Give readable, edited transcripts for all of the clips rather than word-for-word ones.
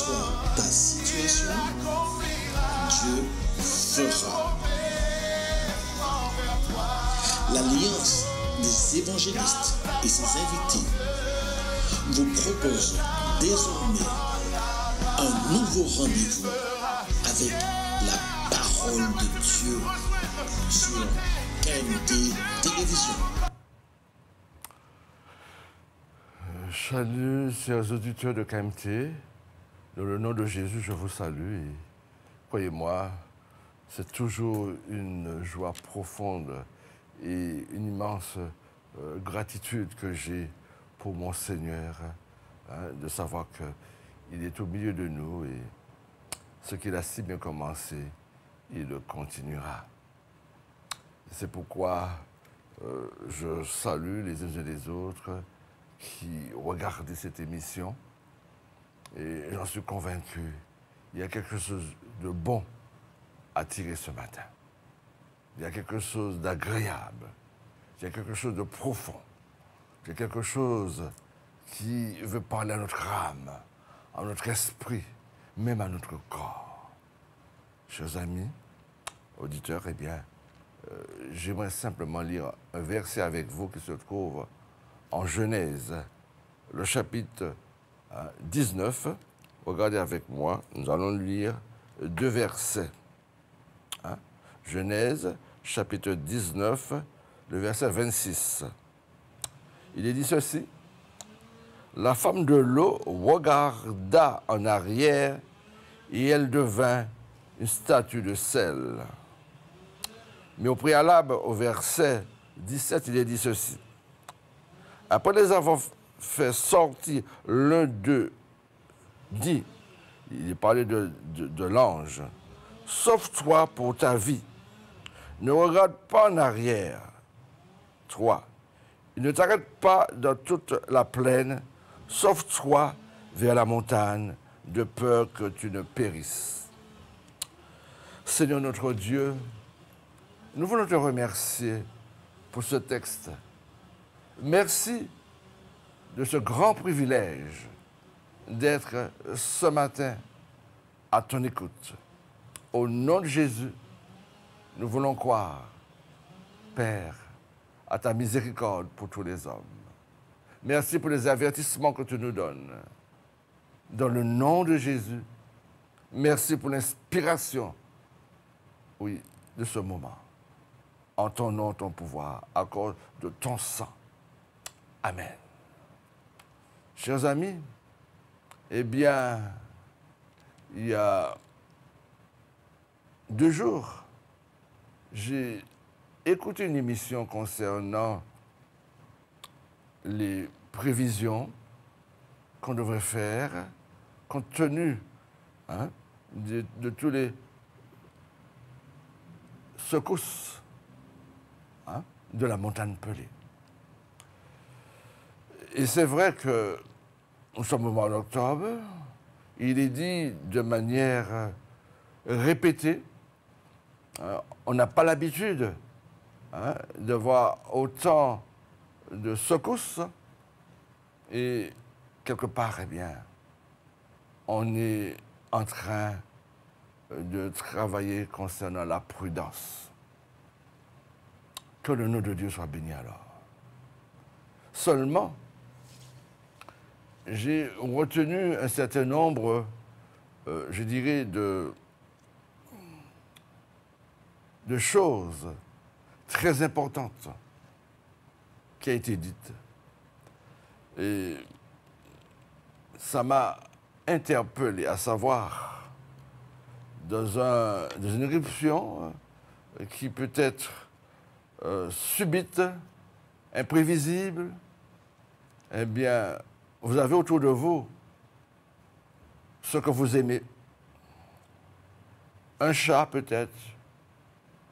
soit ta situation, Dieu fera. L'Alliance des évangélistes et ses invités vous propose désormais un nouveau rendez-vous avec la parole de Dieu sur KMT Télévision. Salut, chers auditeurs de KMT. Dans le nom de Jésus, je vous salue. Et croyez-moi, c'est toujours une joie profonde et une immense gratitude que j'ai pour mon Seigneur, de savoir qu'il est au milieu de nous et ce qu'il a si bien commencé, il le continuera. C'est pourquoi je salue les uns et les autres qui regardent cette émission et j'en suis convaincu, il y a quelque chose de bon à tirer ce matin. Il y a quelque chose d'agréable, il y a quelque chose de profond, il y a quelque chose qui veut parler à notre âme, à notre esprit, même à notre corps. Chers amis, auditeurs, eh bien, j'aimerais simplement lire un verset avec vous qui se trouve en Genèse, le chapitre 19. Regardez avec moi, nous allons lire 2 versets. Genèse, chapitre 19, le verset 26. Il est dit ceci. La femme de Lot regarda en arrière et elle devint une statue de sel. Mais au préalable, au verset 17, il est dit ceci. Après les avoir fait sortir l'un d'eux, dit, il est parlé de l'ange, sauve-toi pour ta vie. Ne regarde pas en arrière. 3. Il ne t'arrête pas dans toute la plaine, sauve-toi vers la montagne, de peur que tu ne périsses. Seigneur notre Dieu, nous voulons te remercier pour ce texte. Merci de ce grand privilège d'être ce matin à ton écoute. Au nom de Jésus, nous voulons croire, Père, à ta miséricorde pour tous les hommes. Merci pour les avertissements que tu nous donnes. Dans le nom de Jésus, merci pour l'inspiration, oui, de ce moment. En ton nom, ton pouvoir, à cause de ton sang. Amen. Chers amis, eh bien, il y a 2 jours, j'ai écouté une émission concernant les prévisions qu'on devrait faire compte tenu de tous les secousses de la montagne Pelée. Et c'est vrai que nous sommes au mois d'octobre, il est dit de manière répétée, on n'a pas l'habitude de voir autant de secousses et quelque part, eh bien, on est en train de travailler concernant la prudence. Que le nom de Dieu soit béni alors. Seulement, j'ai retenu un certain nombre, je dirais, de choses très importantes qui a été dites. Et ça m'a interpellé, à savoir, dans une éruption qui peut être subite, imprévisible, eh bien, vous avez autour de vous ce que vous aimez. Un chat peut-être,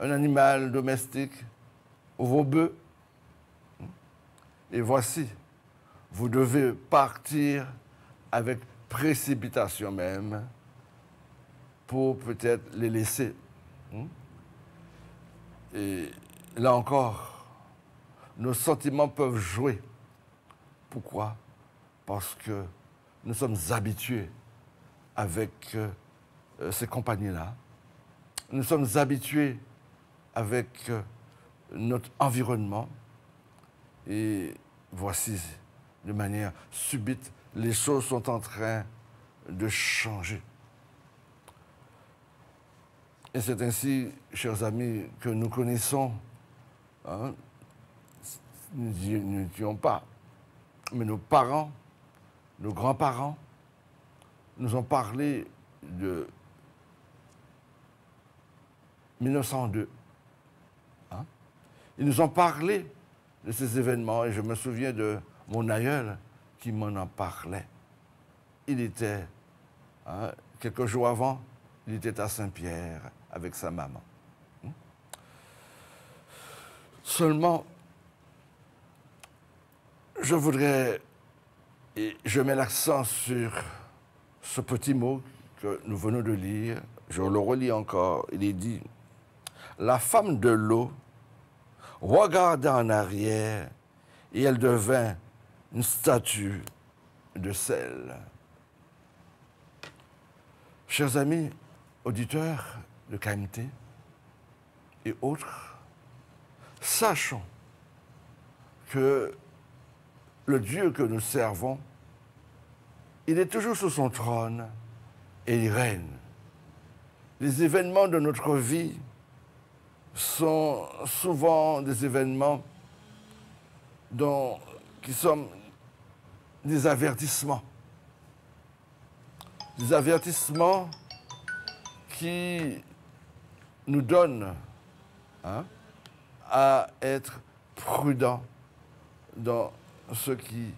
un animal domestique, ou vos bœufs. Et voici, vous devez partir avec précipitation même pour peut-être les laisser. Et là encore, nos sentiments peuvent jouer. Pourquoi? Parce que nous sommes habitués avec ces compagnies-là. Nous sommes habitués avec notre environnement. Et voici, de manière subite, les choses sont en train de changer. Et c'est ainsi, chers amis, que nous connaissons, hein, nous ne disons pas, mais nos parents, nos grands-parents, nous ont parlé de 1902. Hein? Ils nous ont parlé de ces événements et je me souviens de mon aïeul qui m'en en parlait. Il était, hein, quelques jours avant, il était à Saint-Pierre avec sa maman. Seulement, je voudrais, et je mets l'accent sur ce petit mot que nous venons de lire, je le relis encore, il est dit « La femme de l'eau regarda en arrière et elle devint une statue de sel. » Chers amis, auditeurs de KMT et autres, sachons que le Dieu que nous servons, il est toujours sur son trône et il règne. Les événements de notre vie sont souvent des événements qui sont des avertissements. Des avertissements qui nous donnent, hein, à être prudents dans ce qui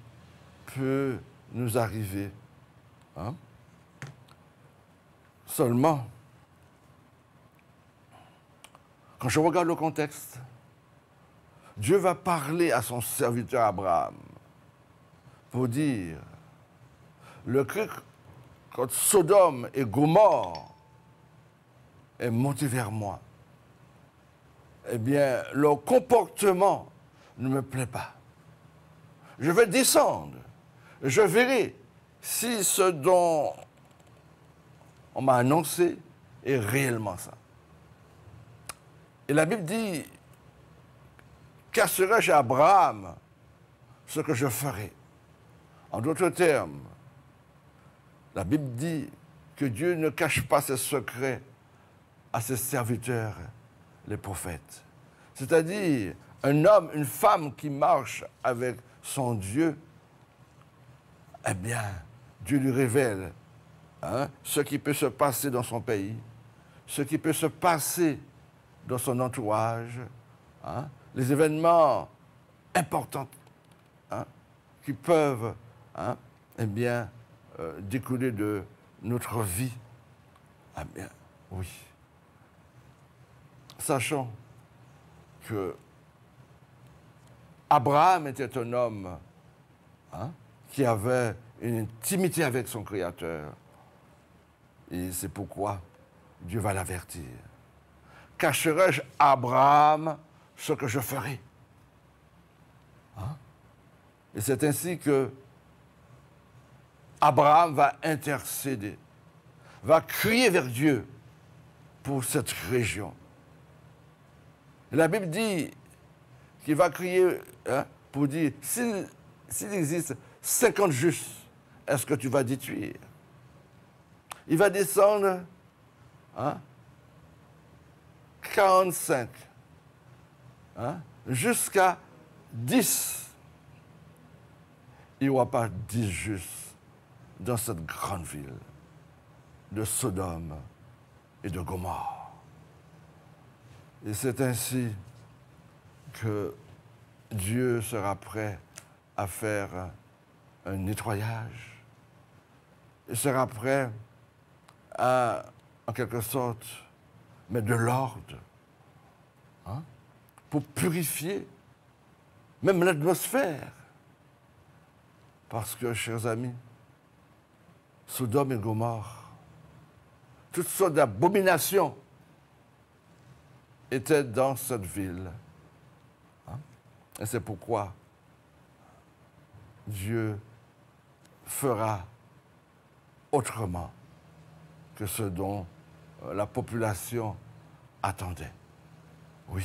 peut nous arriver. Hein. Seulement, quand je regarde le contexte, Dieu va parler à son serviteur Abraham pour dire le cri contre Sodome et Gomorrhe est monté vers moi. Eh bien, leur comportement ne me plaît pas. Je vais descendre. Je verrai si ce dont on m'a annoncé est réellement ça. Et la Bible dit, casserai-je à Abraham ce que je ferai? En d'autres termes, la Bible dit que Dieu ne cache pas ses secrets à ses serviteurs, les prophètes. C'est-à-dire, un homme, une femme qui marche avec son Dieu, eh bien, Dieu lui révèle, hein, ce qui peut se passer dans son pays, ce qui peut se passer dans son entourage, hein, les événements importants, hein, qui peuvent, hein, eh bien, découler de notre vie. Ah bien, oui. Sachons que Abraham était un homme, hein, qui avait une intimité avec son Créateur. Et c'est pourquoi Dieu va l'avertir. Cacherai-je à Abraham ce que je ferai? Hein? Et c'est ainsi que Abraham va intercéder, va crier vers Dieu pour cette région. Et la Bible dit qu'il va crier, hein, pour dire, s'il existe 50 justes, est-ce que tu vas détruire? Il va descendre, hein, 45, hein, jusqu'à 10. Il n'y aura pas 10 justes dans cette grande ville de Sodome et de Gomorrhe. Et c'est ainsi que Dieu sera prêt à faire un nettoyage. Il sera prêt à, en quelque sorte, mettre de l'ordre, hein, pour purifier même l'atmosphère. Parce que, chers amis, Sodome et Gomorrhe, toutes sortes d'abominations étaient dans cette ville. Hein? Et c'est pourquoi Dieu fera autrement que ce dont la population attendait. Oui,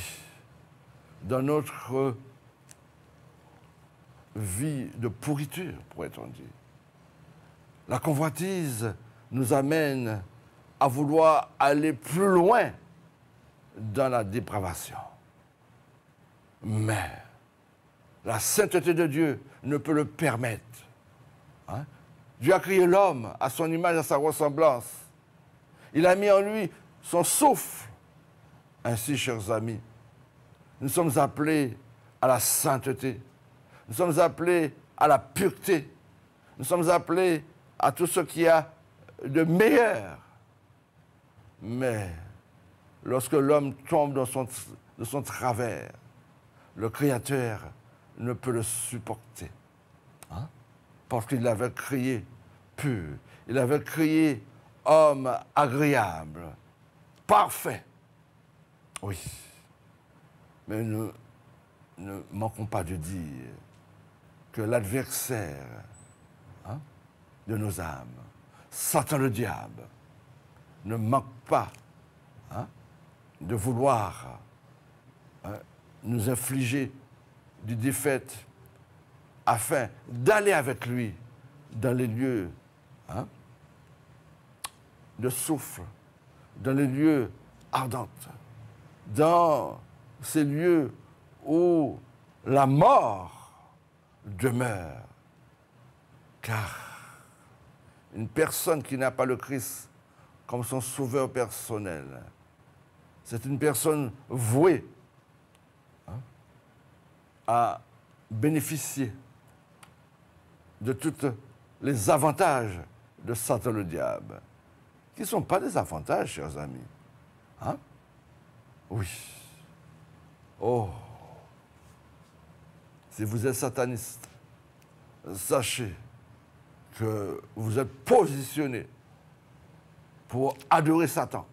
dans notre vie de pourriture, pourrait-on dire, la convoitise nous amène à vouloir aller plus loin dans la dépravation. Mais la sainteté de Dieu ne peut le permettre. Hein? Dieu a créé l'homme à son image, à sa ressemblance. Il a mis en lui son souffle. Ainsi, chers amis, nous sommes appelés à la sainteté. Nous sommes appelés à la pureté. Nous sommes appelés à tout ce qu'il y a de meilleur. Mais lorsque l'homme tombe de son travers, le Créateur ne peut le supporter. Hein? Parce qu'il l'avait créé pur. Il avait créé homme agréable, parfait. Oui. Mais nous ne manquons pas de dire que l'adversaire de nos âmes, Satan le diable, ne manque pas de vouloir nous infliger des défaites afin d'aller avec lui dans les lieux de souffle, dans les lieux ardents, dans ces lieux où la mort demeure. Car une personne qui n'a pas le Christ comme son sauveur personnel, c'est une personne vouée à bénéficier de tous les avantages de Satan le diable, qui ne sont pas des avantages, chers amis. Hein? Oui. Oh, si vous êtes sataniste, sachez que vous êtes positionné pour adorer Satan.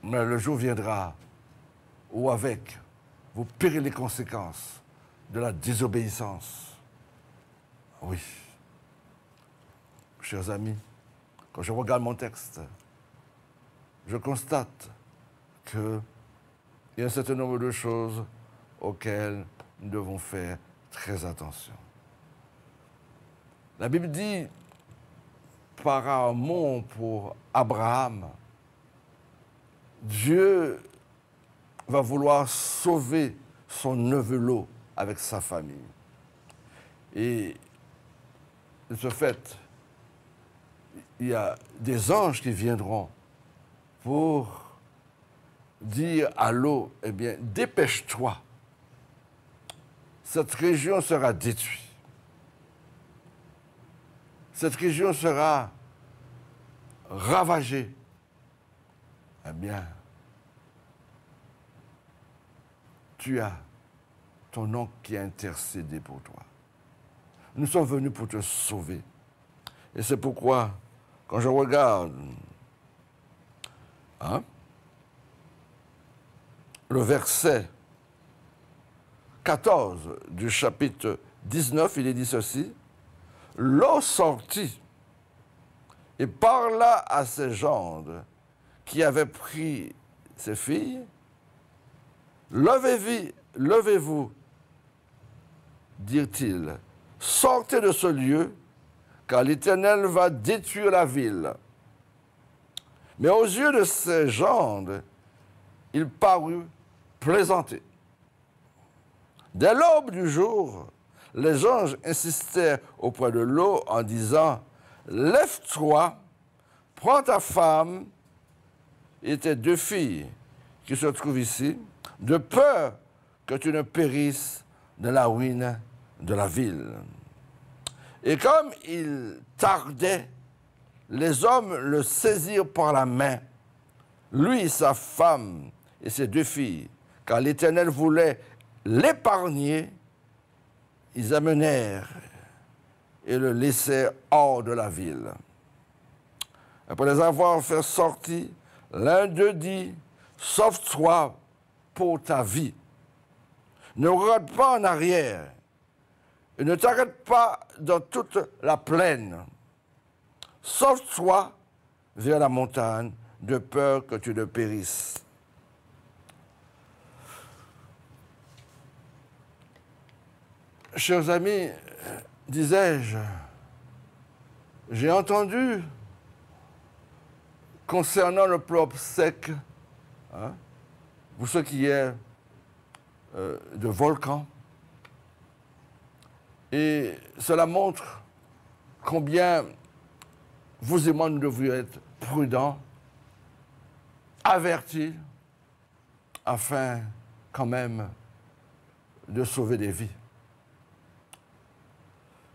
Mais le jour viendra où avec vous paierez les conséquences de la désobéissance. Oui. Chers amis, quand je regarde mon texte, je constate qu'il y a un certain nombre de choses auxquelles nous devons faire très attention. La Bible dit, par amour pour Abraham, Dieu va vouloir sauver son neveu Lot avec sa famille. Et de ce fait, il y a des anges qui viendront pour dire à Lot, eh bien, dépêche-toi, cette région sera détruite. Cette région sera ravagée. Eh bien, tu as ton oncle qui a intercédé pour toi. Nous sommes venus pour te sauver. Et c'est pourquoi, quand je regarde le verset 14 du chapitre 19, il est dit ceci, « Lot sortit et parla à ses gendres qui avaient pris ses filles. Levez-vous, dirent-ils, sortez de ce lieu, car l'Éternel va détruire la ville. Mais aux yeux de ses gendres, il parut plaisanter. Dès l'aube du jour, les anges insistèrent auprès de Lot en disant, « Lève-toi, prends ta femme et tes deux filles qui se trouvent ici, de peur que tu ne périsses de la ruine de la ville. » Et comme il tardait, les hommes le saisirent par la main, lui, sa femme et ses deux filles, car l'Éternel voulait l'épargner. Ils amenèrent et le laissèrent hors de la ville. Après les avoir fait sortir, l'un d'eux dit, « Sauve-toi pour ta vie. Ne regarde pas en arrière et ne t'arrête pas dans toute la plaine. Sauve-toi vers la montagne, de peur que tu ne périsses. Chers amis, disais-je, j'ai entendu concernant le plan sec, hein, pour ce qui est de volcans, et cela montre combien vous et moi nous devrions être prudents, avertis, afin quand même de sauver des vies.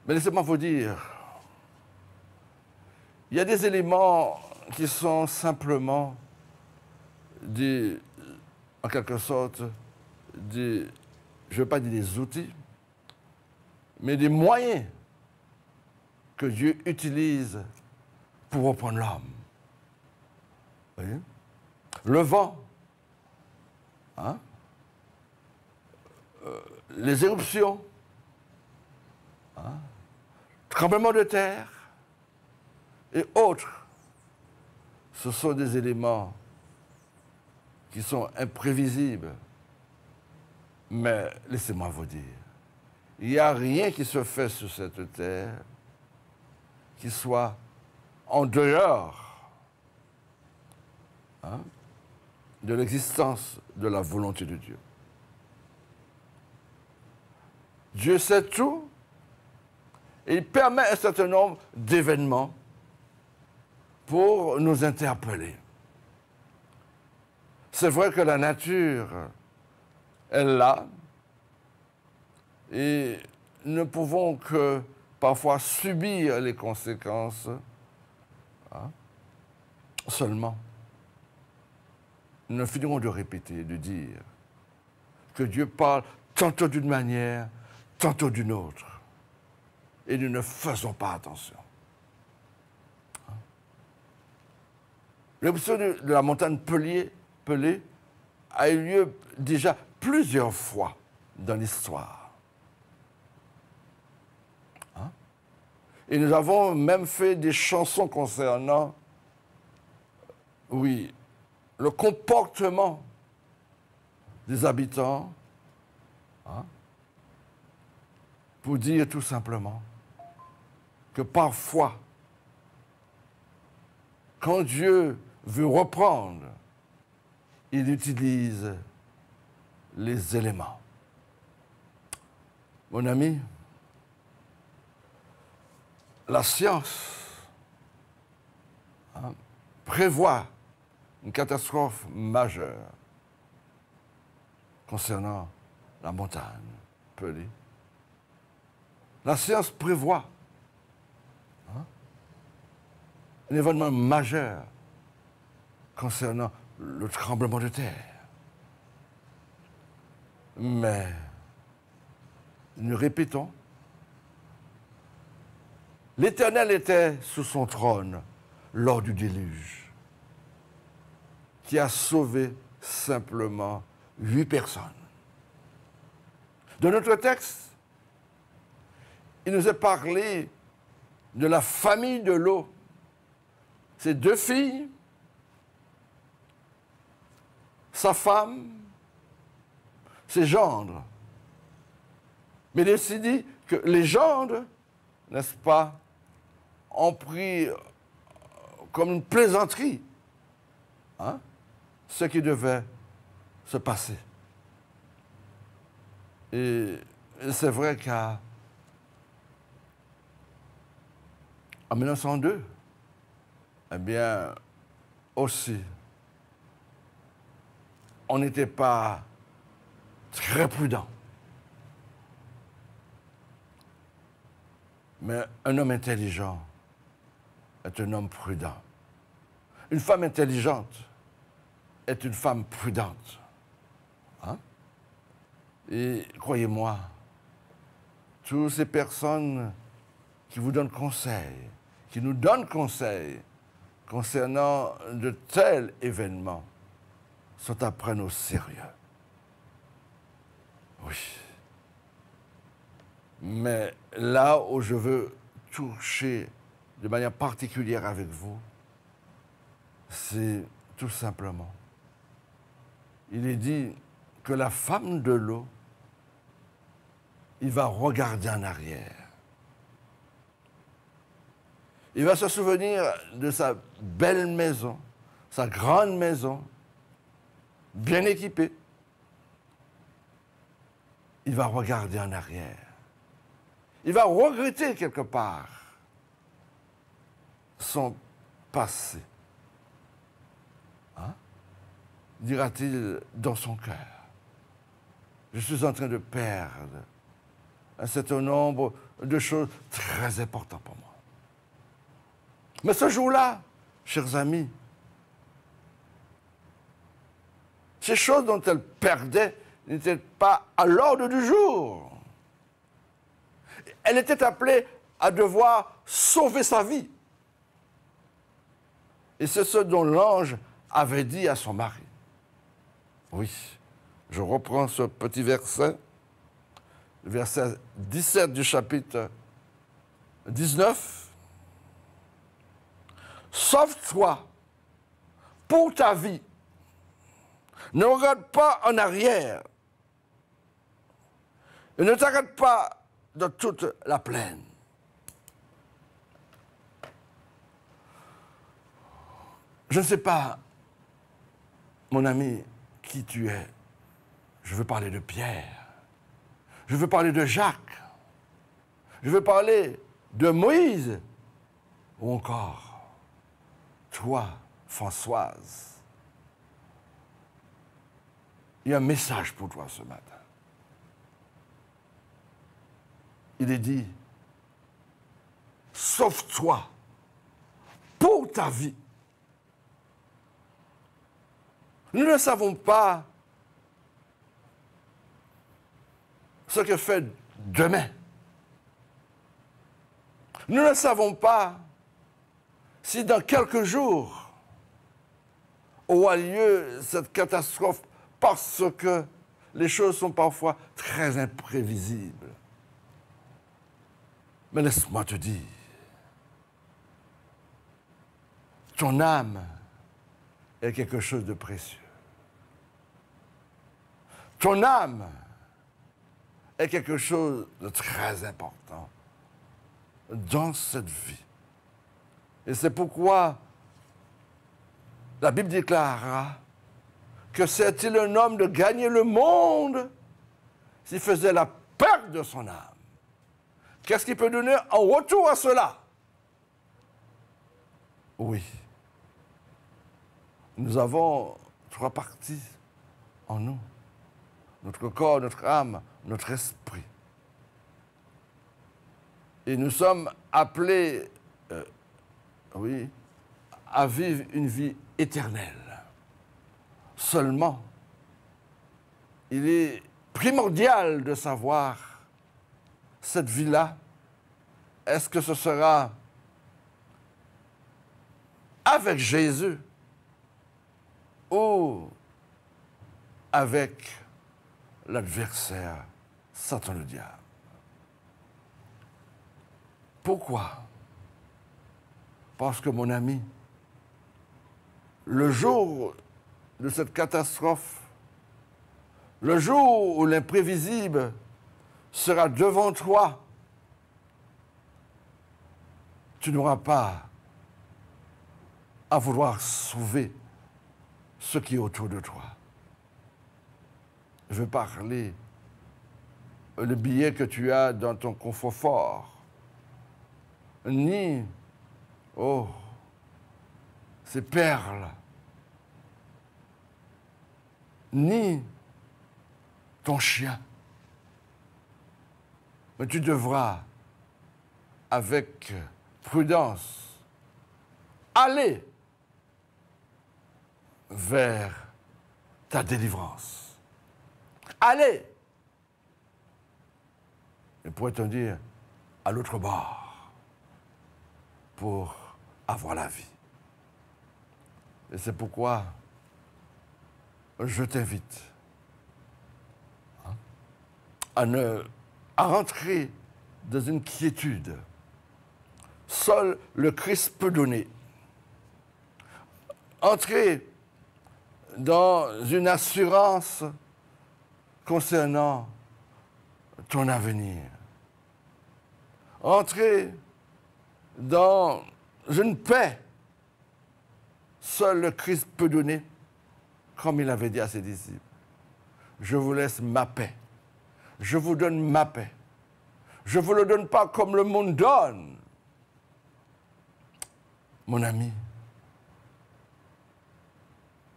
Mais laissez-moi vous dire, il y a des éléments qui sont simplement en quelque sorte, je ne veux pas dire des outils, mais des moyens que Dieu utilise pour reprendre l'homme. Vous voyez? Le vent, hein? Les éruptions, hein? Tremblements de terre et autres. Ce sont des éléments qui sont imprévisibles. Mais laissez-moi vous dire, il n'y a rien qui se fait sur cette terre qui soit en dehors, hein, de l'existence de la volonté de Dieu. Dieu sait tout et il permet un certain nombre d'événements pour nous interpeller. C'est vrai que la nature est là et ne pouvons que parfois subir les conséquences, hein, seulement. Nous finirons de répéter, de dire que Dieu parle tantôt d'une manière, tantôt d'une autre. Et nous ne faisons pas attention. L'éruption de la montagne Pelée a eu lieu déjà plusieurs fois dans l'histoire. Hein? Et nous avons même fait des chansons concernant, oui, le comportement des habitants, hein, pour dire tout simplement que parfois, quand Dieu veut reprendre, il utilise les éléments. Mon ami, la science, hein, prévoit une catastrophe majeure concernant la montagne Pelée. La science prévoit, hein, un événement majeur concernant le tremblement de terre. Mais nous répétons, l'Éternel était sous son trône lors du déluge, qui a sauvé simplement 8 personnes. Dans notre texte, il nous est parlé de la famille de Lot. Ses 2 filles, sa femme, ses gendres. Mais il est aussi dit que les gendres, n'est-ce pas, ont pris comme une plaisanterie, hein, ce qui devait se passer. Et c'est vrai qu'en 1902, eh bien, aussi, on n'était pas très prudent. Mais un homme intelligent est un homme prudent. Une femme intelligente est une femme prudente. Hein? Et croyez-moi, toutes ces personnes qui vous donnent conseil, qui nous donnent conseil concernant de tels événements, sont à prendre au sérieux. Oui. Mais là où je veux toucher de manière particulière avec vous, c'est tout simplement, il est dit que la femme de l'eau, il va regarder en arrière. Il va se souvenir de sa belle maison, sa grande maison, bien équipée. Il va regarder en arrière. Il va regretter quelque part son passé. Hein? Dira-t-il dans son cœur. Je suis en train de perdre un certain nombre de choses très importantes pour moi. Mais ce jour-là, chers amis, ces choses dont elle perdait n'étaient pas à l'ordre du jour. Elle était appelée à devoir sauver sa vie. Et c'est ce dont l'ange avait dit à son mari. Oui, je reprends ce petit verset, le verset 17 du chapitre 19. Sauve-toi pour ta vie. Ne regarde pas en arrière. Et ne t'arrête pas dans toute la plaine. Je ne sais pas, mon ami, qui tu es. Je veux parler de Pierre. Je veux parler de Jacques. Je veux parler de Moïse. Ou encore, toi, Françoise. Il y a un message pour toi ce matin. Il est dit, sauve-toi pour ta vie. Nous ne savons pas ce que fait demain. Nous ne savons pas si dans quelques jours aura lieu cette catastrophe parce que les choses sont parfois très imprévisibles. Mais laisse-moi te dire, ton âme est quelque chose de précieux. Ton âme est quelque chose de très important dans cette vie. Et c'est pourquoi la Bible déclarera que c'est-il un homme de gagner le monde s'il faisait la perte de son âme. Qu'est-ce qu'il peut donner en retour à cela? Oui. Nous avons trois parties en nous. Notre corps, notre âme, notre esprit. Et nous sommes appelés, à vivre une vie éternelle. Seulement, il est primordial de savoir cette vie-là, est-ce que ce sera avec Jésus ou avec l'adversaire, Satan le diable? Pourquoi? Parce que, mon ami, le jour de cette catastrophe, le jour où l'imprévisible sera devant toi, tu n'auras pas à vouloir sauver ce qui est autour de toi. Je veux parler le billet que tu as dans ton coffre-fort, ni, ces perles, ni ton chien. Mais tu devras, avec prudence, aller vers ta délivrance. Allez! Et pourrait-on dire, à l'autre bord, pour avoir la vie. Et c'est pourquoi je t'invite à rentrer dans une quiétude. Seul le Christ peut donner. entrer dans une assurance concernant ton avenir. Entrer dans une paix. Seul le Christ peut donner, comme il avait dit à ses disciples. Je vous laisse ma paix. Je vous donne ma paix. Je ne vous le donne pas comme le monde donne. Mon ami,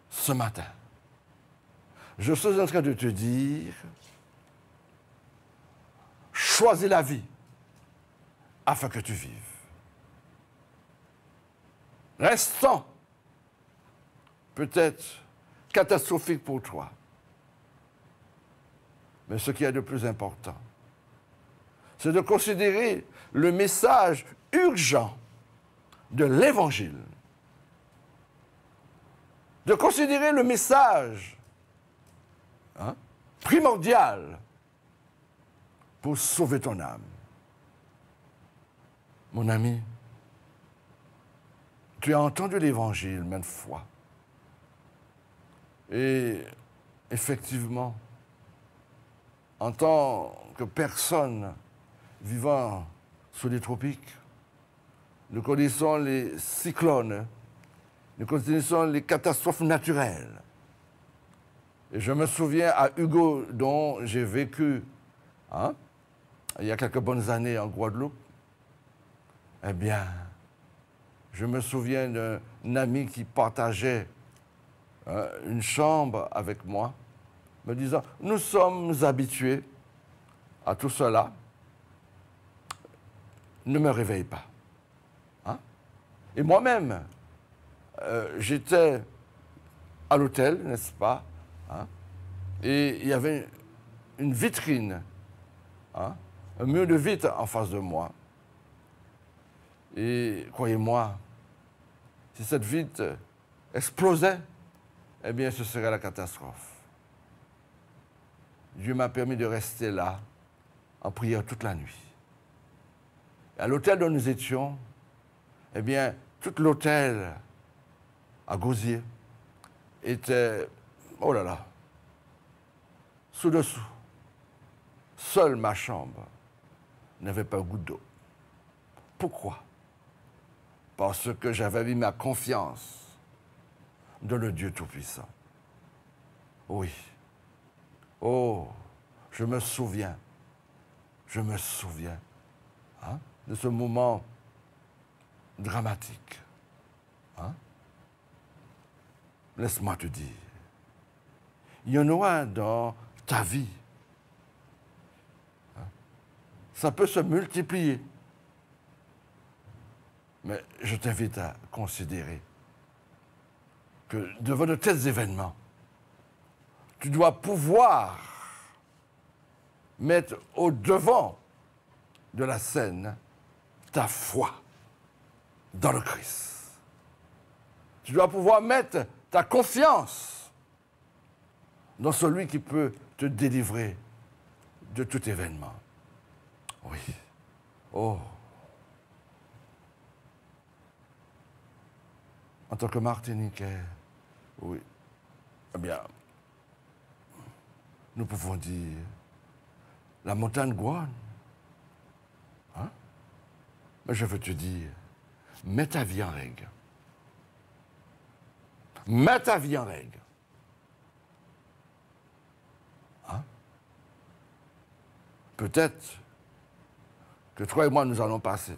ce matin, je suis en train de te dire, choisis la vie afin que tu vives. Restant peut-être catastrophique pour toi. Mais ce qui est de plus important, c'est de considérer le message urgent de l'Évangile. De considérer le message primordial pour sauver ton âme. Mon ami, tu as entendu l'Évangile maintes fois. Et effectivement, en tant que personne vivant sous les tropiques, nous connaissons les cyclones, nous connaissons les catastrophes naturelles. Et je me souviens à Hugo, dont j'ai vécu il y a quelques bonnes années en Guadeloupe. Eh bien, je me souviens d'un ami qui partageait une chambre avec moi, me disant, nous sommes habitués à tout cela, ne me réveille pas. Et moi-même, j'étais à l'hôtel, n'est-ce pas, et il y avait une vitrine, un mur de vitre en face de moi. Et croyez-moi, si cette vitre explosait, eh bien, ce serait la catastrophe. Dieu m'a permis de rester là, en prière toute la nuit. À l'hôtel où nous étions, eh bien, tout l'hôtel à Gosier était, oh là là, sous-dessous. Seule ma chambre n'avait pas un goutte d'eau. Pourquoi? Parce que j'avais mis ma confiance dans le Dieu Tout-Puissant. Oui. Oh, je me souviens de ce moment dramatique. Laisse-moi te dire, il y en aura dans ta vie. Ça peut se multiplier. Mais je t'invite à considérer que devant de tels événements, tu dois pouvoir mettre au devant de la scène ta foi dans le Christ. Tu dois pouvoir mettre ta confiance dans celui qui peut te délivrer de tout événement. Oui. Oh. En tant que Martiniquais, oui. Eh bien, nous pouvons dire la montagne Gouane. Mais je veux te dire, mets ta vie en règle. Mets ta vie en règle. Peut-être que toi et moi, nous allons passer.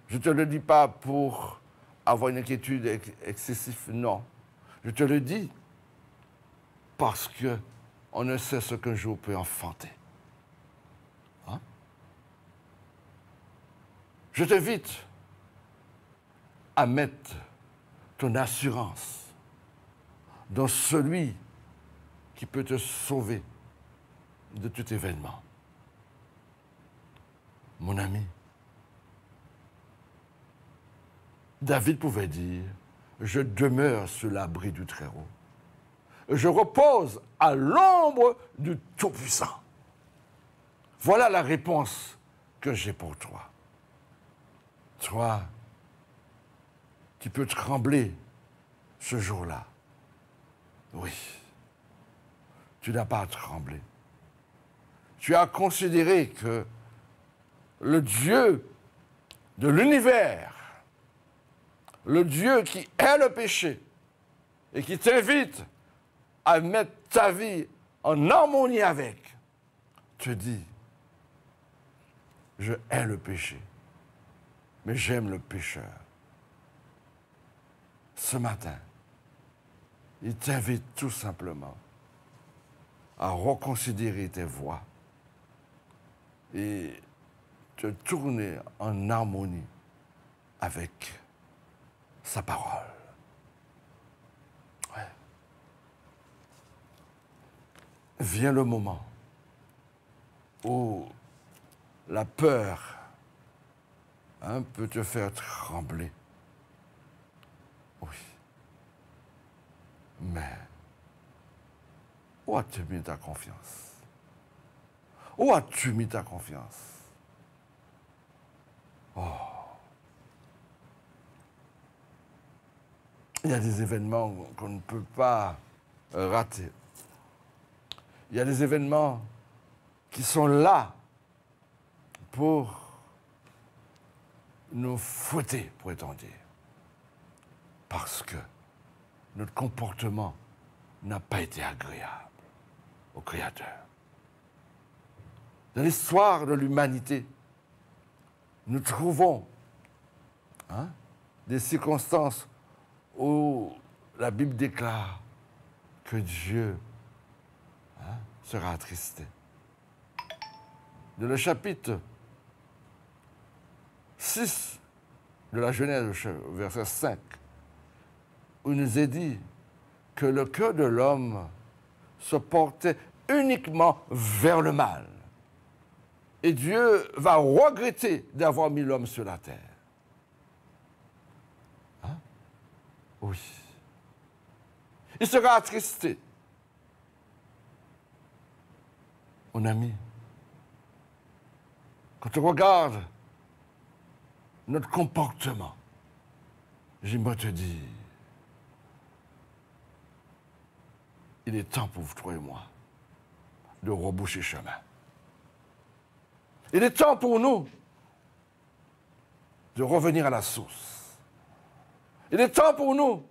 Je ne te le dis pas pour avoir une inquiétude excessive, non. Je te le dis parce qu'on ne sait ce qu'un jour peut enfanter. Je t'invite à mettre ton assurance dans celui qui peut te sauver de tout événement. Mon ami, David pouvait dire, je demeure sous l'abri du Très-Haut. Je repose à l'ombre du Tout-Puissant. Voilà la réponse que j'ai pour toi. Toi, qui peut trembler ce jour-là. Oui, tu n'as pas à trembler. Tu as considéré que le Dieu de l'univers, le Dieu qui est le péché et qui t'invite à mettre ta vie en harmonie avec, te dit, je hais le péché, mais j'aime le pécheur. Ce matin, il t'invite tout simplement à reconsidérer tes voies et te tourner en harmonie avec sa parole. Ouais. Vient le moment où la peur peut te faire trembler. Oui. Mais où as-tu mis ta confiance? Où as-tu mis ta confiance? Oh. Il y a des événements qu'on ne peut pas rater. Il y a des événements qui sont là pour nous fouetter, pourrait-on dire. Parce que notre comportement n'a pas été agréable au Créateur. Dans l'histoire de l'humanité, nous trouvons des circonstances où la Bible déclare que Dieu sera attristé. Dans le chapitre 6 de la Genèse, verset 5, où il nous est dit que le cœur de l'homme se portait uniquement vers le mal. Et Dieu va regretter d'avoir mis l'homme sur la terre. Oui. Il sera attristé. Mon ami, quand on regarde notre comportement, j'aimerais te dire, il est temps pour toi et moi de reboucher chemin. Il est temps pour nous de revenir à la source. Il est temps pour nous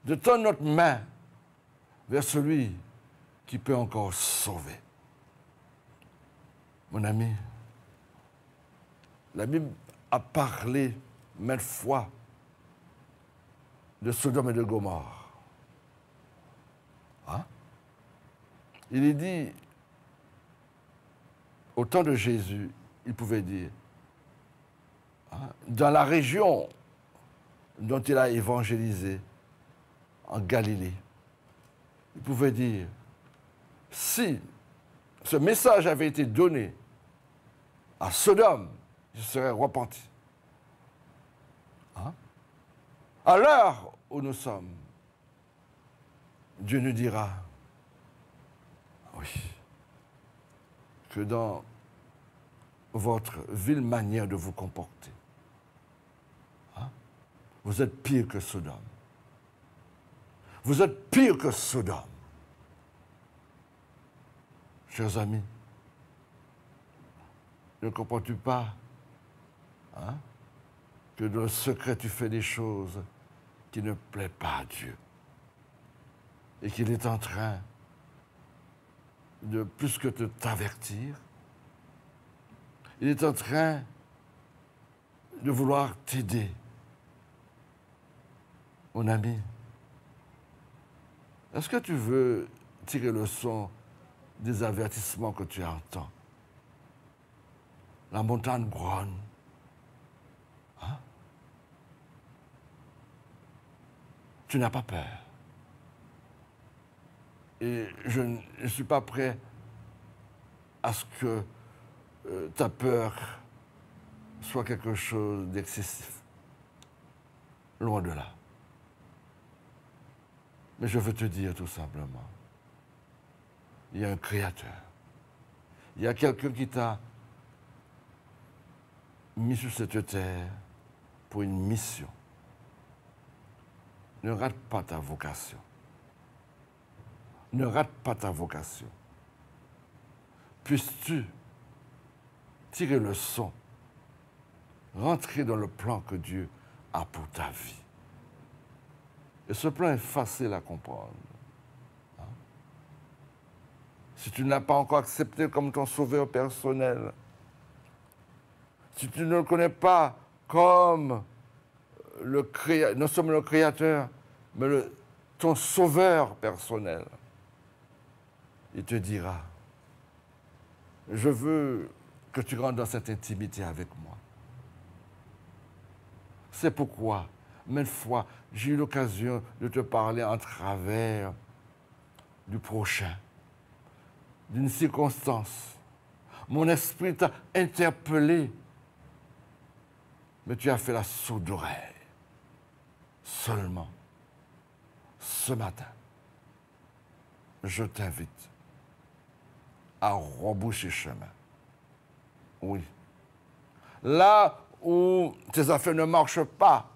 de tendre notre main vers celui qui peut encore sauver. Mon ami, la Bible a parlé maintes fois de Sodome et de Gomorrhe. Il est dit, au temps de Jésus, il pouvait dire, dans la région dont il a évangélisé, en Galilée, il pouvait dire, si ce message avait été donné à Sodome, je serais repenti. À l'heure où nous sommes, Dieu nous dira, oui, que dans votre vile manière de vous comporter, vous êtes pire que Sodome. Vous êtes pire que Sodome. Chers amis, ne comprends-tu pas que dans le secret tu fais des choses qui ne plaisent pas à Dieu et qu'il est en train de plus que de t'avertir, il est en train de vouloir t'aider. Mon ami, est-ce que tu veux tirer le son des avertissements que tu entends? La montagne grogne. Tu n'as pas peur. Et je ne suis pas prêt à ce que ta peur soit quelque chose d'excessif. Loin de là. Mais je veux te dire tout simplement, il y a un Créateur. Il y a quelqu'un qui t'a mis sur cette terre pour une mission. Ne rate pas ta vocation. Ne rate pas ta vocation. Puisses-tu tirer le son, rentrer dans le plan que Dieu a pour ta vie. Et ce plan est facile à comprendre. Hein? Si tu ne l'as pas encore accepté comme ton sauveur personnel, si tu ne le connais pas comme non seulement le Créateur, mais ton sauveur personnel, il te dira, je veux que tu rentres dans cette intimité avec moi. C'est pourquoi, maintes fois, j'ai eu l'occasion de te parler en travers du prochain, d'une circonstance. Mon esprit t'a interpellé, mais tu as fait la sourde oreille. Seulement, ce matin, je t'invite à rebrousser chemin. Oui. Là où tes affaires ne marchent pas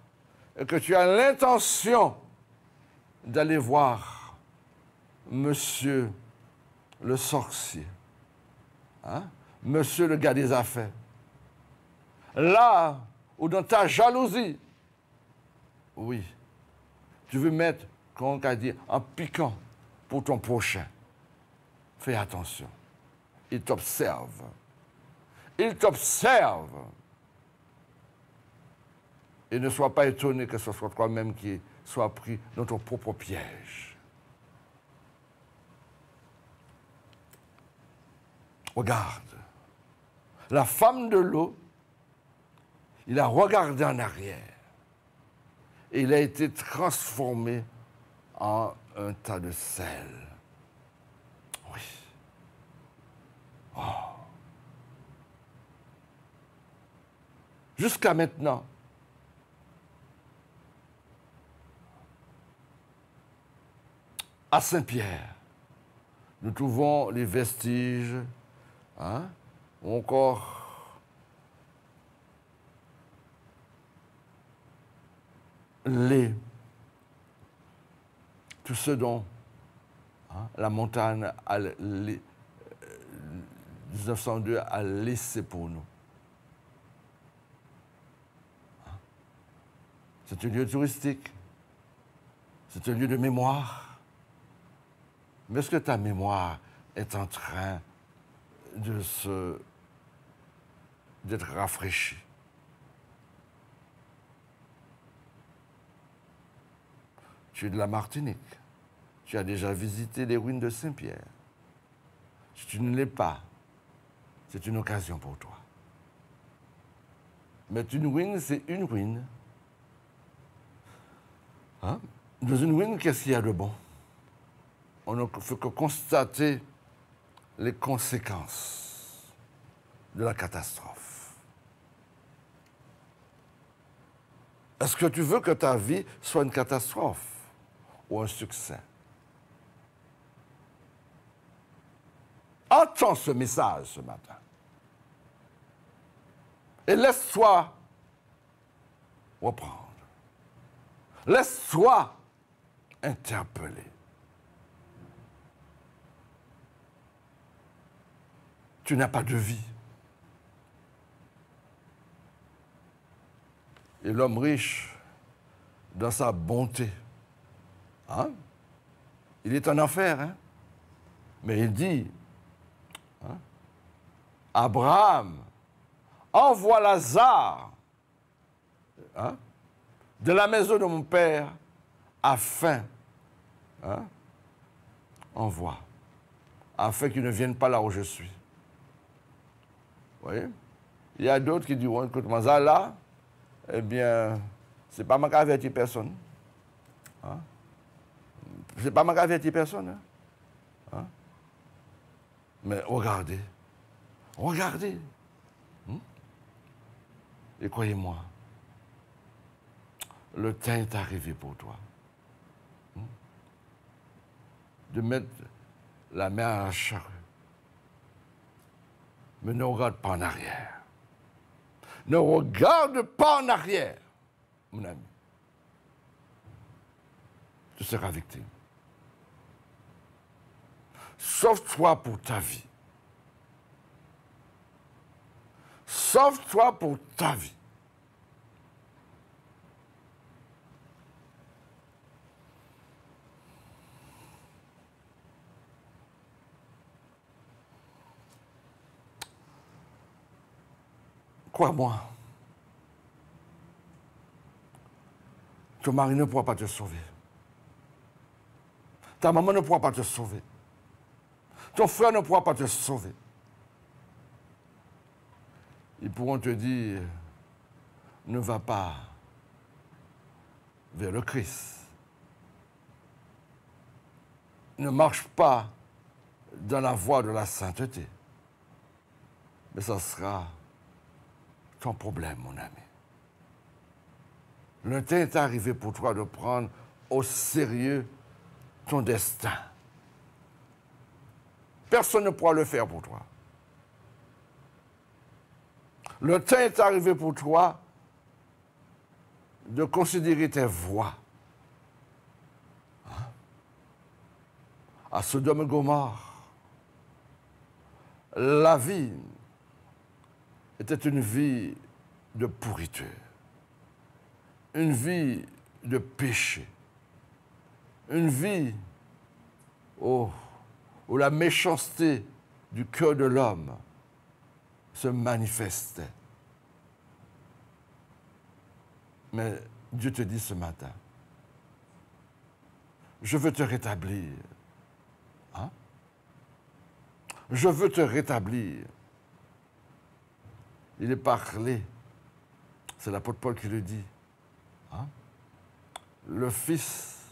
et que tu as l'intention d'aller voir monsieur le sorcier, hein? Monsieur le gars des affaires, là où dans ta jalousie, oui, tu veux mettre, comme on a dit, en piquant pour ton prochain, fais attention. Il t'observe. Il t'observe. Et ne sois pas étonné que ce soit toi-même qui sois pris dans ton propre piège. Regarde. La femme de l'eau, il a regardé en arrière. Et il a été transformé en un tas de sel. Oui. Oh. Jusqu'à maintenant, à Saint-Pierre, nous trouvons les vestiges, hein, ou encore tout ce dont la montagne 1902 a laissé pour nous. C'est un lieu touristique, c'est un lieu de mémoire. Mais est-ce que ta mémoire est en train d'être rafraîchie? Tu es de la Martinique. Tu as déjà visité les ruines de Saint-Pierre. Si tu ne l'es pas, c'est une occasion pour toi. Mais une ruine, c'est une ruine. Hein? Dans une ruine, qu'est-ce qu'il y a de bon? On ne fait que constater les conséquences de la catastrophe. Est-ce que tu veux que ta vie soit une catastrophe ou un succès? Entends ce message ce matin. Et laisse-toi reprendre. Laisse-toi interpeller. Tu n'as pas de vie. Et l'homme riche, dans sa bonté, hein, il est en enfer, hein, mais il dit, hein, Abraham, envoie Lazare, hein, de la maison de mon père, afin, hein, envoie, afin qu'il ne vienne pas là où je suis. Vous voyez? Il y a d'autres qui diront, écoute-moi, ça là, eh bien, c'est pas moi qui avertis personne. Hein? C'est pas moi qui avertis personne. Hein? Hein? Mais regardez. Regardez. Et croyez-moi, le temps est arrivé pour toi. De mettre la main à la charrue. Mais ne regarde pas en arrière. Ne regarde pas en arrière, mon ami. tu seras victime. Sauve-toi pour ta vie. Sauve-toi pour ta vie. Crois-moi, ton mari ne pourra pas te sauver. Ta maman ne pourra pas te sauver. Ton frère ne pourra pas te sauver. Ils pourront te dire, ne va pas vers le Christ. Ne marche pas dans la voie de la sainteté. Mais ça sera ton problème, mon ami. Le temps est arrivé pour toi de prendre au sérieux ton destin. Personne ne pourra le faire pour toi. Le temps est arrivé pour toi de considérer tes voies. Hein? À Sodome et Gomorrhe, la vie était une vie de pourriture, une vie de péché, une vie où la méchanceté du cœur de l'homme se manifestait. Mais Dieu te dit ce matin, je veux te rétablir. Hein? Je veux te rétablir. Il est parlé, c'est l'apôtre Paul qui le dit. Hein? Le fils,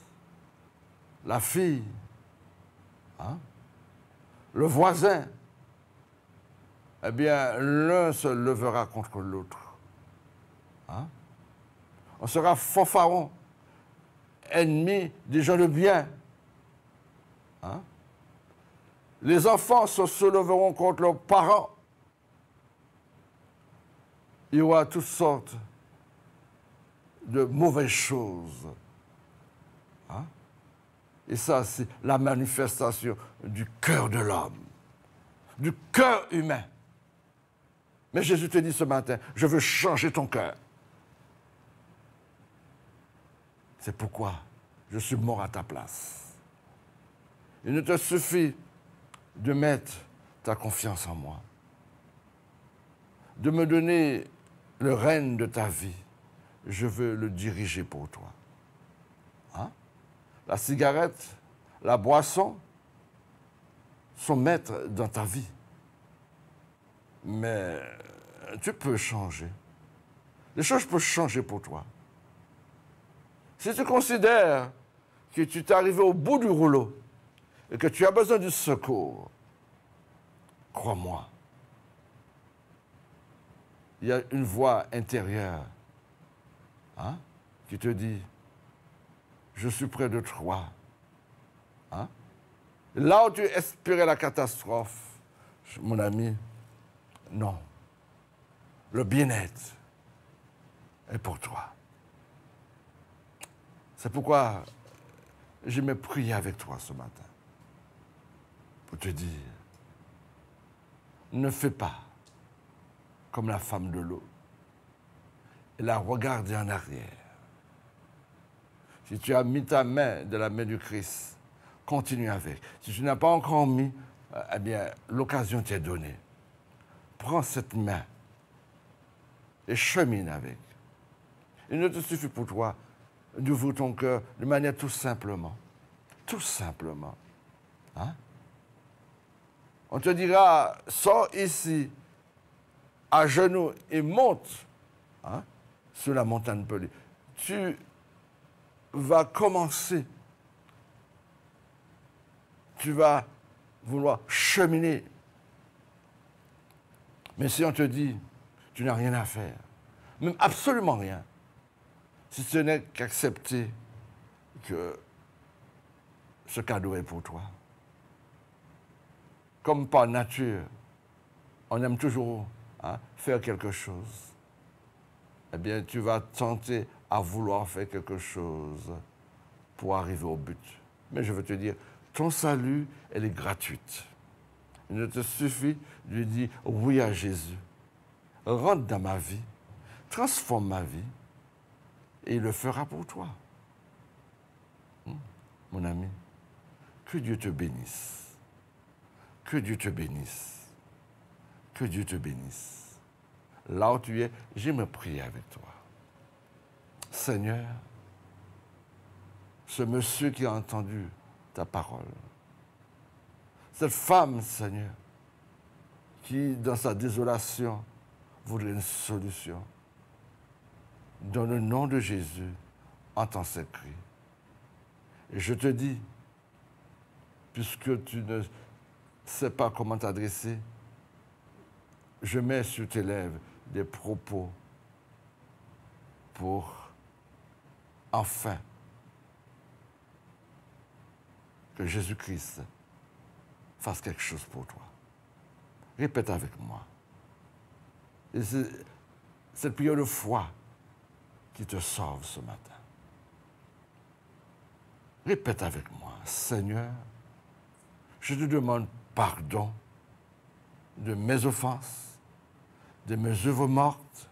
la fille, hein? Le voisin, eh bien, l'un se levera contre l'autre. Hein? On sera fanfaron, ennemi des gens de bien. Hein? Les enfants se leveront contre leurs parents. Il y aura toutes sortes de mauvaises choses. Hein? Et ça, c'est la manifestation du cœur de l'homme, du cœur humain. Mais Jésus te dit ce matin, je veux changer ton cœur. C'est pourquoi je suis mort à ta place. Il ne te suffit de mettre ta confiance en moi, de me donner le règne de ta vie. Je veux le diriger pour toi. Hein? La cigarette, la boisson sont maîtres dans ta vie. Mais tu peux changer. Les choses peuvent changer pour toi. Si tu considères que tu t'es arrivé au bout du rouleau et que tu as besoin du secours, crois-moi, il y a une voix intérieure, hein, qui te dit, je suis près de toi. Hein? Là où tu espérais la catastrophe, mon ami, non. Le bien-être est pour toi. C'est pourquoi j'aimais prier avec toi ce matin. Pour te dire, ne fais pas comme la femme de l'eau. Elle a regardé en arrière. Si tu as mis ta main de la main du Christ, continue avec. Si tu n'as pas encore mis, eh bien, l'occasion t'est donnée. Prends cette main et chemine avec. Il ne te suffit pour toi d'ouvrir ton cœur de manière tout simplement. Tout simplement. Hein? On te dira, sors ici, à genoux, et monte, hein, sur la montagne pelée. Tu vas commencer. Tu vas vouloir cheminer. Mais si on te dit, tu n'as rien à faire, même absolument rien, si ce n'est qu'accepter que ce cadeau est pour toi. Comme par nature, on aime toujours, hein, faire quelque chose. Eh bien, tu vas tenter à vouloir faire quelque chose pour arriver au but. Mais je veux te dire, ton salut, elle est gratuite. Il ne te suffit de dire oui à Jésus. Rentre dans ma vie, transforme ma vie, et il le fera pour toi. Mon ami, que Dieu te bénisse. Que Dieu te bénisse. Que Dieu te bénisse. Là où tu es, j'aimerais prier avec toi. Seigneur, ce monsieur qui a entendu ta parole, cette femme, Seigneur, qui, dans sa désolation, voudrait une solution, dans le nom de Jésus, entends ses cris. Et je te dis, puisque tu ne sais pas comment t'adresser, je mets sur tes lèvres des propos pour enfin que Jésus-Christ fasse quelque chose pour toi. Répète avec moi. Et c'est cette prière de foi qui te sauve ce matin. Répète avec moi. Seigneur, je te demande pardon de mes offenses, de mes œuvres mortes,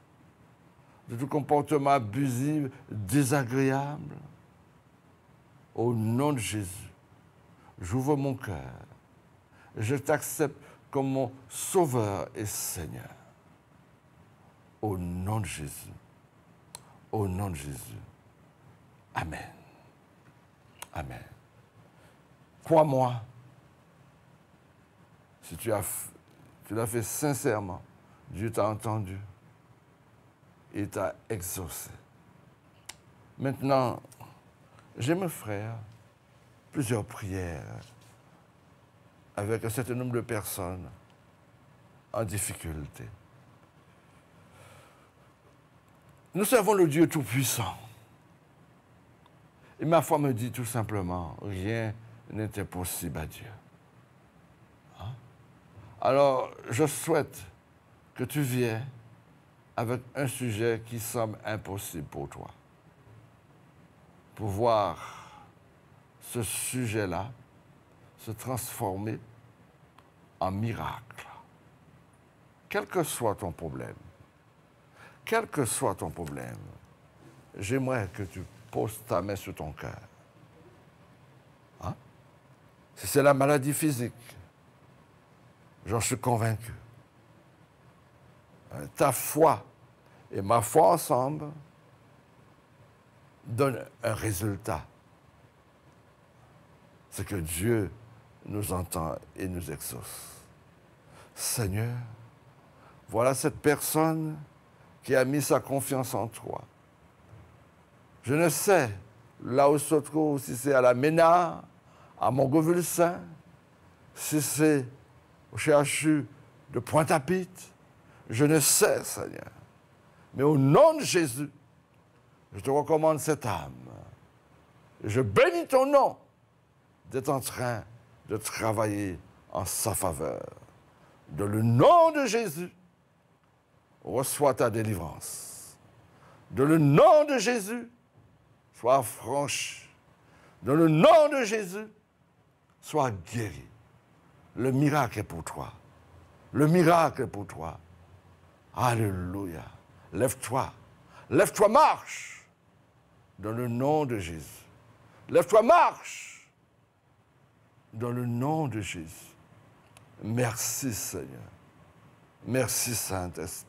de tout comportement abusif, désagréable. Au nom de Jésus, j'ouvre mon cœur. Je t'accepte comme mon Sauveur et Seigneur. Au nom de Jésus. Au nom de Jésus. Amen. Amen. Crois-moi, si tu l'as fait sincèrement, Dieu t'a entendu et t'a exaucé. Maintenant, j'aimerais faire plusieurs prières avec un certain nombre de personnes en difficulté. Nous servons le Dieu Tout-Puissant. Et ma foi me dit tout simplement, rien n'est impossible à Dieu. Hein? Alors, je souhaite que tu viennes avec un sujet qui semble impossible pour toi. Pour voir ce sujet-là se transformer en miracle. Quel que soit ton problème, j'aimerais que tu poses ta main sur ton cœur. Hein? Si c'est la maladie physique, j'en suis convaincu. Ta foi et ma foi ensemble donnent un résultat. C'est que Dieu nous entend et nous exauce. Seigneur, voilà cette personne qui a mis sa confiance en toi. Je ne sais, là où se trouve, si c'est à la MENA, à Montgovulsin, si c'est au CHU de Pointe-à-Pitre, je ne sais, Seigneur. Mais au nom de Jésus, je te recommande cette âme. Je bénis ton nom d'être en train de travailler en sa faveur. Dans le nom de Jésus, reçois ta délivrance. Dans le nom de Jésus, sois affranchi. Dans le nom de Jésus, sois guéri. Le miracle est pour toi. Le miracle est pour toi. Alléluia. Lève-toi. Lève-toi, marche. Dans le nom de Jésus. Lève-toi, marche. Dans le nom de Jésus. Merci, Seigneur. Merci, Saint-Esprit.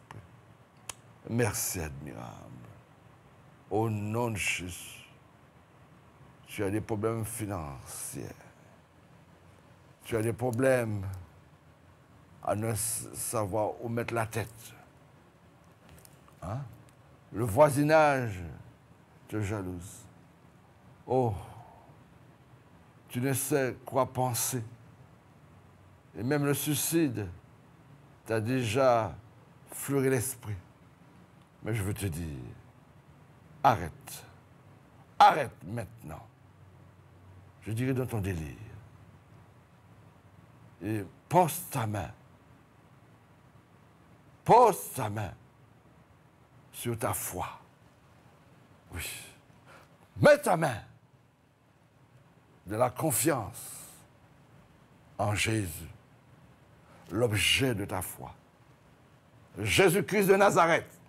Merci, admirable. Au nom de Jésus, tu as des problèmes financiers. Tu as des problèmes à ne savoir où mettre la tête. Hein? Le voisinage te jalouse. Oh, tu ne sais quoi penser. Et même le suicide t'a déjà fleuré l'esprit. Mais je veux te dire, arrête. Arrête maintenant. Je dirais dans ton délire. Et pose ta main. Pose ta main sur ta foi. Oui. Mets ta main de la confiance en Jésus, l'objet de ta foi. Jésus-Christ de Nazareth,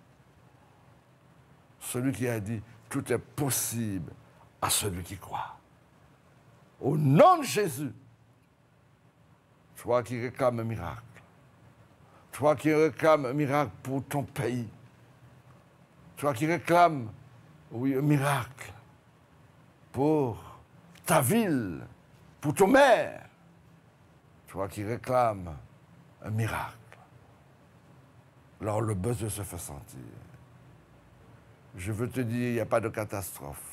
celui qui a dit « Tout est possible à celui qui croit ». Au nom de Jésus, toi qui réclames un miracle, toi qui réclames un miracle pour ton pays, toi qui réclames, oui, un miracle pour ta ville, pour ton maire, toi qui réclames un miracle, alors le besoin se fait sentir. Je veux te dire, il n'y a pas de catastrophe.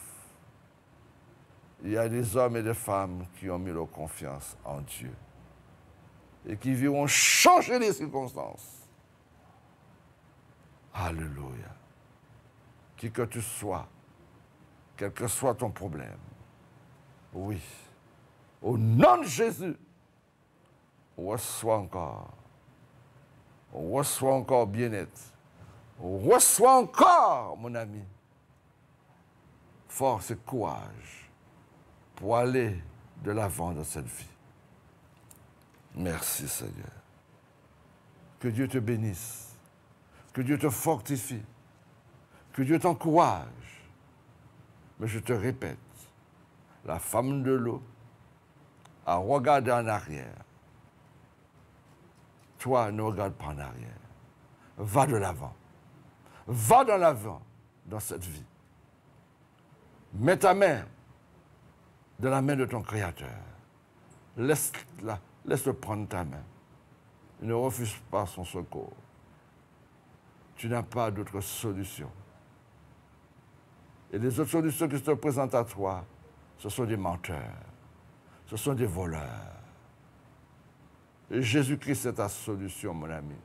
Il y a des hommes et des femmes qui ont mis leur confiance en Dieu et qui verront changer les circonstances. Alléluia. Qui que tu sois, quel que soit ton problème, oui, au nom de Jésus, reçois encore bien-être, reçois encore, mon ami, force et courage pour aller de l'avant dans cette vie. Merci Seigneur. Que Dieu te bénisse, que Dieu te fortifie, que Dieu t'encourage. Mais je te répète, la femme de l'eau a regardé en arrière. Toi, ne regarde pas en arrière. Va de l'avant. Va de l'avant dans cette vie. Mets ta main dans la main de ton Créateur. Laisse-le prendre ta main. Ne refuse pas son secours. Tu n'as pas d'autre solution. Et les autres solutions qui se présentent à toi, ce sont des menteurs. Ce sont des voleurs. Et Jésus-Christ est ta solution, mon ami.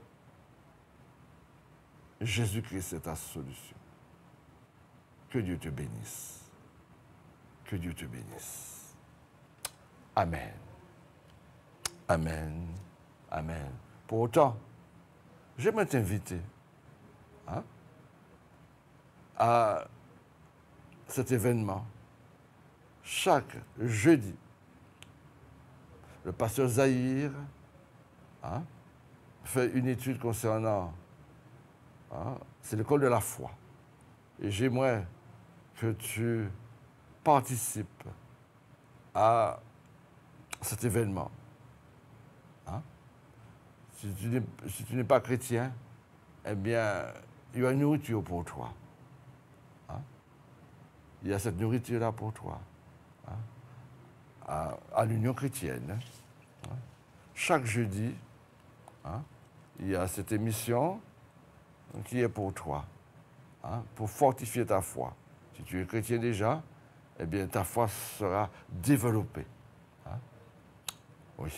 Jésus-Christ est ta solution. Que Dieu te bénisse. Que Dieu te bénisse. Amen. Amen. Amen. Pour autant, j'aimerais t'inviter à cet événement. Chaque jeudi, le pasteur Zahir fait une étude concernant, c'est l'école de la foi. Et j'aimerais que tu participes à cet événement. Si tu n'es pas chrétien, eh bien, il y a une nourriture pour toi. Il y a cette nourriture-là pour toi. À l'Union chrétienne. Chaque jeudi, il y a cette émission qui est pour toi, pour fortifier ta foi. Si tu es chrétien déjà, eh bien, ta foi sera développée. Oui,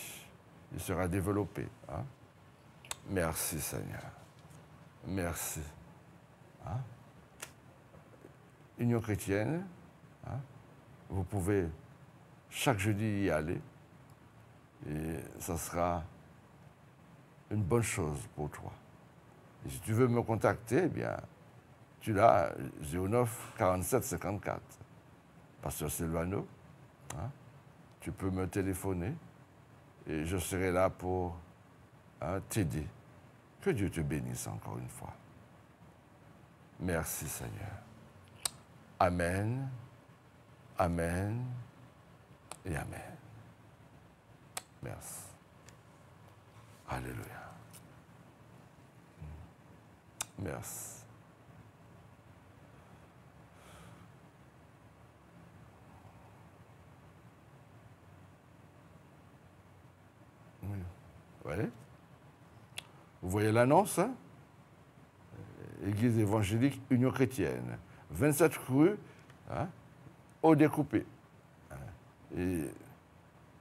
il sera développé. Merci, Seigneur. Merci. Union chrétienne, vous pouvez chaque jeudi y aller et ça sera une bonne chose pour toi. Et si tu veux me contacter, eh bien, tu l'as 09 47 54. Pasteur Silvano, tu peux me téléphoner et je serai là pour t'aider. Que Dieu te bénisse encore une fois. Merci Seigneur. Amen, amen et amen. Merci. Alléluia. Merci. Oui. Voyez? Vous voyez l'annonce, Église évangélique Union chrétienne. 27 rue au découpé. Et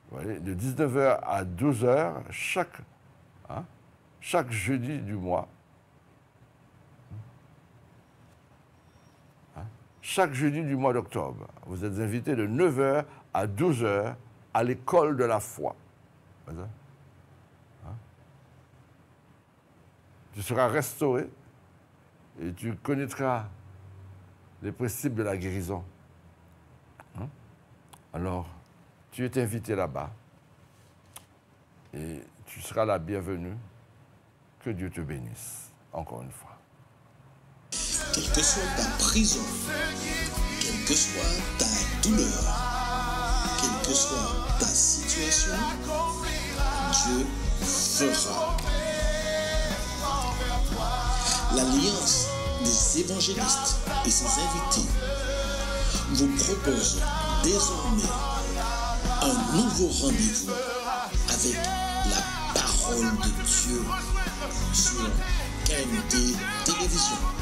vous voyez, de 19h à 12h chaque jeudi du mois. Chaque jeudi du mois d'octobre. Vous êtes invités de 9h à 12h à l'école de la foi. Tu seras restauré et tu connaîtras les principes de la guérison. Alors, tu es invité là-bas et tu seras la bienvenue. Que Dieu te bénisse, encore une fois. Quelle que soit ta prison, quelle que soit ta douleur, quelle que soit ta situation, Dieu fera. L'Alliance des évangélistes et ses invités vous propose désormais un nouveau rendez-vous avec la parole de Dieu sur KMT Télévision.